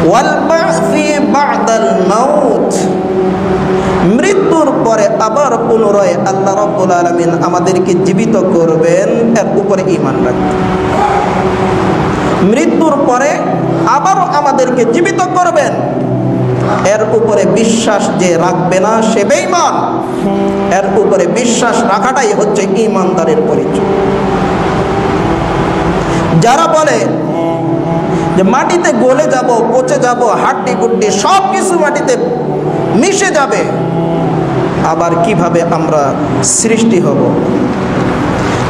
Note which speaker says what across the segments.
Speaker 1: ওয়াল বা'সি বা'দাল মাউত, মৃত্যুর পরে আবার পুনরায় আল্লাহ রাব্বুল আলামিন আমাদেরকে জীবিত করবেন, এর উপরে ঈমান রাখতে। মৃত্যুর পরে আবারও আমাদেরকে জীবিত করবেন, এর উপরে বিশ্বাস যে রাখবে না সে বেঈমান। এর উপরে বিশ্বাস রাখাটাই হচ্ছে ঈমানদারের পরিচয়। যারা বলে যে মাটিতে গলে যাব, পচে যাব, হাড্ডি গুড্ডি সব কিছু মাটিতে মিশে যাবে, আবার কিভাবে আমরা সৃষ্টি হব,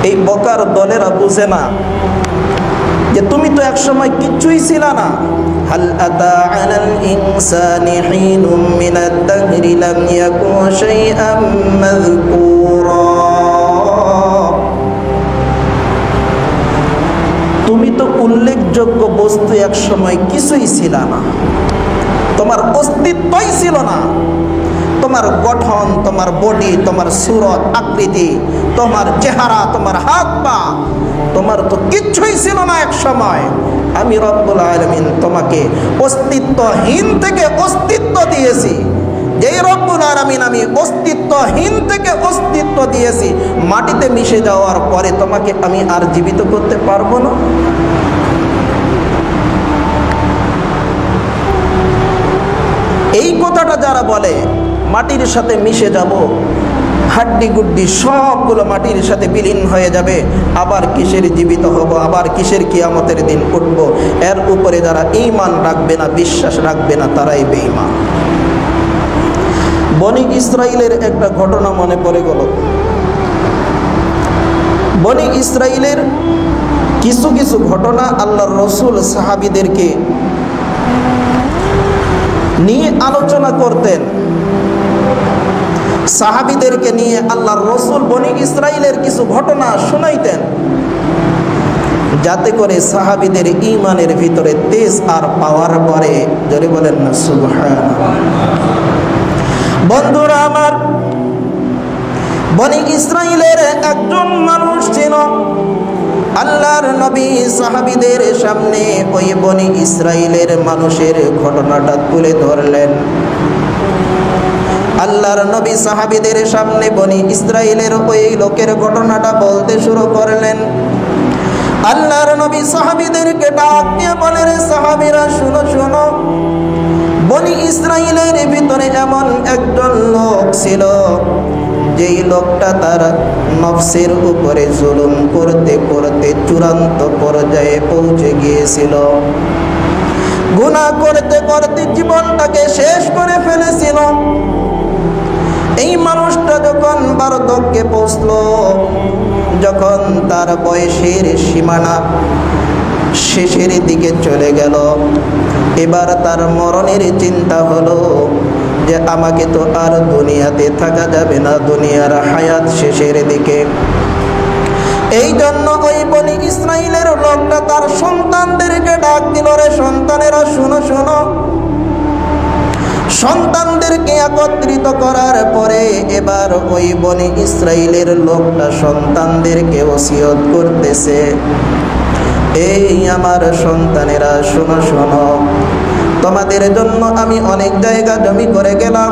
Speaker 1: এই বকার দলেরা বুঝে না যে তুমি তো একসময় কিচ্ছুই ছিল না। হাল আতা আলাল ইনসানি হিনুম মিনাদ দাহরি লাম ইয়াকুন শাইআম মাযকুরা, তুমি তো উল্লেখযোগ্য বস্তু একসময় কিছুই ছিল না, তোমার অস্তিত্বই ছিল না। তোমার গঠন, তোমার বডি, তোমার সুরত আকৃতি, তোমার চেহারা, তোমার হাত পা, তোমার তো কিচ্ছুই ছিল না এক সময়। আমি রব্বুল আলামিন তোমাকে অস্তিত্বহীন থেকে অস্তিত্ব দিয়েছি। যেই রব্বুল আলামিন আমি অস্তিত্বহীন থেকে অস্তিত্ব দিয়েছি, মাটিতে মিশে যাওয়ার পরে তোমাকে আমি আর জীবিত করতে পারবো না? এই কথাটা যারা বলে মাটির সাথে মিশে যাব, হাড্ডি গুড্ডি সবগুলো মাটির সাথে বিলীন হয়ে যাবে, আবার কিসের জীবিত হব, আবার কিসের কিয়ামতের দিন উঠব, এর উপরে যারা ঈমান রাখবে না, বিশ্বাস রাখবে না, তারাই বেঈমান। বনি ইসরাইলের একটা ঘটনা মনে পড়ে গেল। বনি ইসরাইলের কিছু কিছু ঘটনা আল্লাহর রাসূল সাহাবীদেরকে নিয়ে আলোচনা করতেন। সাহাবীদেরকে নিয়ে আল্লাহর রাসূল বনি ইসরাইলের কিছু ঘটনা শোনাইতেন, যাতে করে সাহাবীদের ঈমানের ভিতরে তেজ আর পাওয়ার পরে। জোরে বলেন না সুবহানাল্লাহ। বন্ধুরা আমার, বনি ইসরাইলের একজন মানুষ ছিল। আল্লাহর নবী সাহাবীদের সামনে ওই বনি ইসরাইলের মানুষের ঘটনাটা তুলে ধরলেন। আল্লাহর নবী সাহাবীদের সামনে বনি ইসরাইলের ওই লোকের ঘটনাটা বলতে শুরু করলেন। আল্লাহর নবী সাহাবীদেরকে ডাক দিয়ে বলে, রে সাহাবীরা শুনো শুনো, বনি ইসরাইলের ভিতরে এমন একজন লোক ছিল, যেই লোকটা তার নফসের উপরে জুলুম করতে করতে চূড়ান্ত পর্যায়ে পৌঁছে গিয়েছিল। গুনাহ করতে করতে জীবনটাকে শেষ করে ফেলেছিল। এই মানুষটা যখন বার্ধক্যে পৌঁছলো, যখন তার বয়সের সীমানা শেষের দিকে চলে গেল, এবার তার মরণের চিন্তা হলো যে আমাকে তো আর দুনিয়াতে থাকা যাবে না, দুনিয়ার হায়াত শেষের দিকে। এই জন্য ওই বনি ইসরাইলের লোকটা তার সন্তানদেরকে ডাক দিল, রে সন্তানেরা শুনো শুনো। সন্তানদেরকে একত্রিত করার পরে এবার ওই বনি ইসরাইলের লোকটা সন্তানদেরকে ওসিয়ত করতেছে, এই আমার সন্তানেরা শোনো শোনো, তোমাদের জন্য আমি অনেক জায়গা জমি করে গেলাম,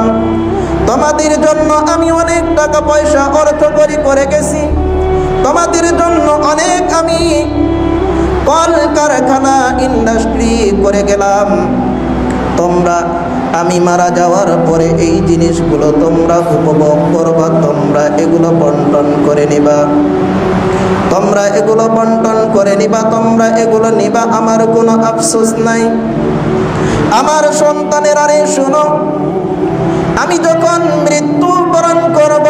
Speaker 1: তোমাদের জন্য আমি অনেক টাকা পয়সা অর্থ করে গেছি, তোমাদের জন্য অনেক আমি কল কারখানা ইন্ডাস্ট্রি করে গেলাম। তোমরা আমি মারা যাওয়ার পরে এই জিনিসগুলো তোমরা উপভোগ করবা, তোমরা এগুলো বন্টন করে নিবা, তোমরা এগুলো বন্টন করে নিবা, তোমরা এগুলো নিবা, আমার কোনো আফসোস নাই। আমার সন্তানেরা রে শুনো, আমি যখন মৃত্যুবরণ করব,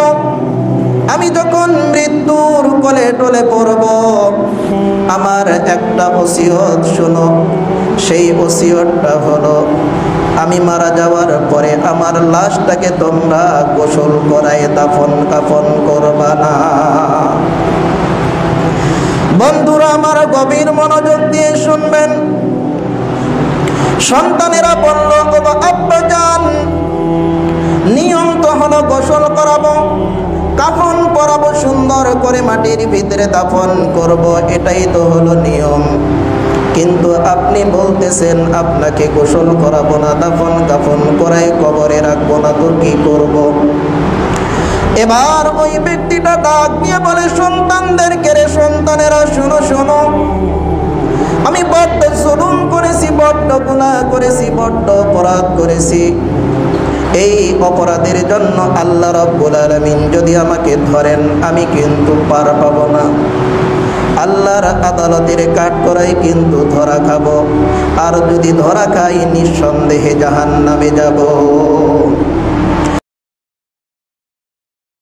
Speaker 1: আমি যখন মৃত্যুর কোলে টোলে পড়ব, আমার একটা ওসিয়ত শোনো। সেই ওসিয়তটা হলো, আমি মারা যাওয়ার পরে আমার লাশটাকে তোমরা গোসল করায় দাফন কাফন করবা না। বন্ধুরা আমার, গভীর মনোযোগ দিয়ে শুনবেন। সন্তানেরা বলল, আব্বাজান, নিয়ম তো হলো গোসল করাবো, কাফন পরাবো, সুন্দর করে মাটির ভিতরে দাফন করব, এটাই তো হলো নিয়ম। কিন্তু আপনি বলতেছেন আপনাকে গোসল করাবো না, দাফন কাফন করাই কবরে রাখবো না, তো কি করব? এবার ওই ব্যক্তিটা ডাক দিয়ে বলে, সন্তানদেরকে, রে সন্তানেরা শোনো শোনো, আমি বড্ড জুলুম করেছি, বড্ড গুনাহ করেছি, বড্ড অপরাধ করেছি। এই অপরাধের জন্য আল্লাহ রাব্বুল আলামিন যদি আমাকে ধরেন, আমি কিন্তু পার পাব না। আল্লাহর আদালতের কাঠগড়ায় কিন্তু ধরা খাবো, আর যদি ধরা খাই নিঃসন্দেহে জাহান্নামে যাব।